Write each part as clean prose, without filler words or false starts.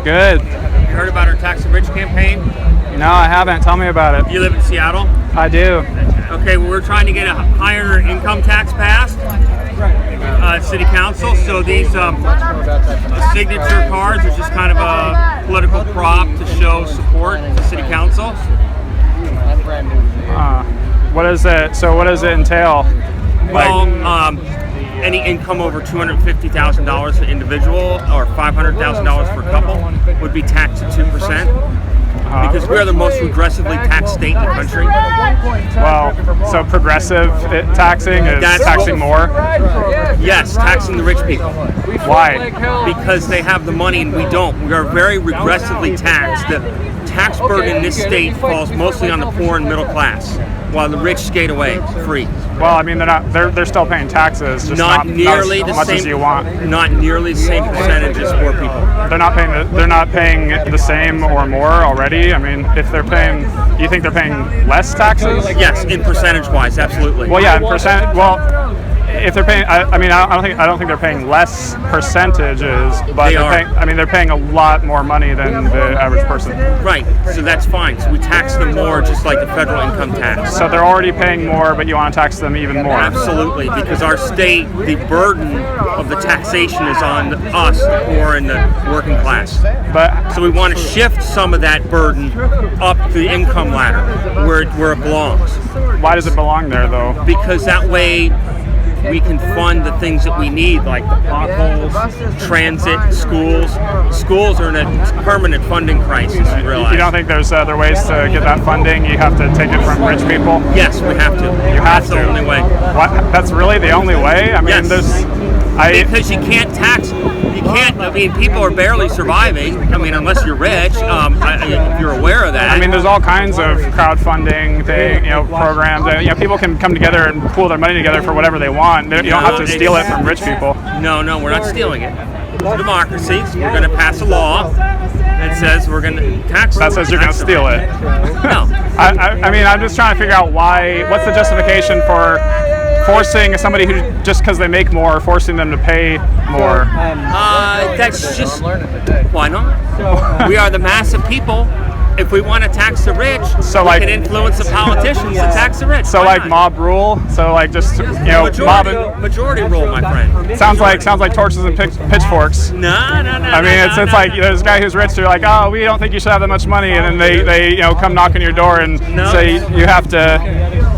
Good. You heard about our Tax the Rich campaign? No, I haven't. Tell me about it. You live in Seattle? I do. Okay, well, we're trying to get a higher income tax passed at City Council. So these signature cards are just kind of a political prop to show support to City Council. What is it? So what does it entail? Well, any income over $250,000 for individual or $500,000 for a couple would be taxed at 2%. Because we are the most regressively taxed state in the country. Well, so progressive taxing is taxing more? Yes, taxing the rich people. Why? Because they have the money and we don't. We are very regressively taxed. The tax burden in this state falls mostly on the poor and middle class, while the rich skate away free. Well, I mean, they're still paying taxes, just not nearly as the much same, as you want. Not nearly the same percentage as poor people. They're not paying the same or more already. I mean, if they're paying, you think they're paying less taxes? Yes, in percentage-wise, absolutely. Well, yeah, in percent. Well, if they're paying, I don't think they're paying less percentages, but they're paying a lot more money than the average person. Right. So that's fine. So we tax them more, just like the federal income tax. So they're already paying more, but you want to tax them even more. Absolutely, because our state, the burden of the taxation is on us, the poor and the working class. So we want to shift some of that burden up the income ladder, where it belongs. Why does it belong there, though? Because that way we can fund the things that we need, like the potholes, transit, schools. Schools are in a permanent funding crisis, you realize. You don't think there's other ways to get that funding? You have to take it from rich people? Yes, we have to. That's the only way. What? That's really the only way? I mean, yes. Because you can't tax. You can't. I mean, people are barely surviving. I mean, unless you're rich. If you're aware of that. I mean, there's all kinds of crowdfunding programs. People can come together and pool their money together for whatever they want. You don't have to steal it from rich people. No, we're not stealing it. It's democracy. We're going to pass a law that says we're going to tax. That says you're going to steal it. No. I mean, I'm just trying to figure out what's the justification for forcing somebody who, just because they make more, forcing them to pay more? That's just, why not? We are the mass of people. If we want to tax the rich, we can influence the politicians to tax the rich. So like mob rule? So like just, majority rule, my friend. Sounds like torches and pitchforks. No. I mean, it's like there's a guy who's rich. They're like, oh, we don't think you should have that much money, and then they come knock on your door and say you have to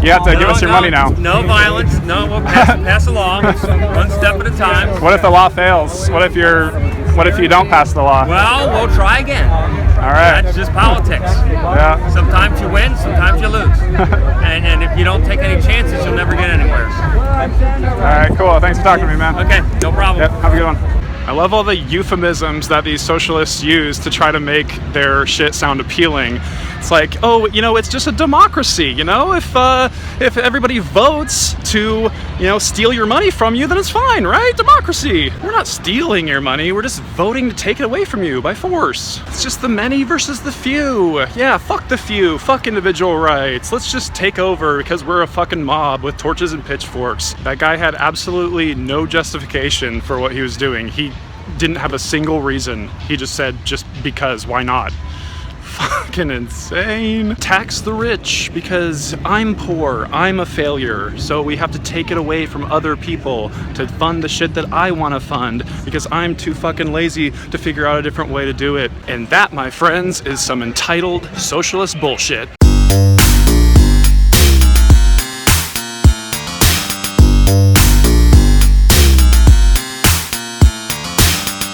give us your money now. No violence. No, we'll pass a law, one step at a time. What if the law fails? What if you don't pass the law? Well, we'll try again. All right. That's just politics. Yeah. Sometimes you win, sometimes you lose. and if you don't take any chances, you'll never get anywhere. All right, cool. Thanks for talking to me, man. Okay, no problem. Yep, have a good one. I love all the euphemisms that these socialists use to try to make their shit sound appealing. It's like, it's just a democracy, if everybody votes to, steal your money from you, then it's fine, right? Democracy. We're not stealing your money, we're just voting to take it away from you by force. It's just the many versus the few. Yeah, fuck the few, fuck individual rights. Let's just take over because we're a fucking mob with torches and pitchforks. That guy had absolutely no justification for what he was doing. He didn't have a single reason. He just said, just because, why not? Fucking insane. Tax the rich because I'm poor, I'm a failure, so we have to take it away from other people to fund the shit that I want to fund because I'm too fucking lazy to figure out a different way to do it. And that, my friends, is some entitled socialist bullshit.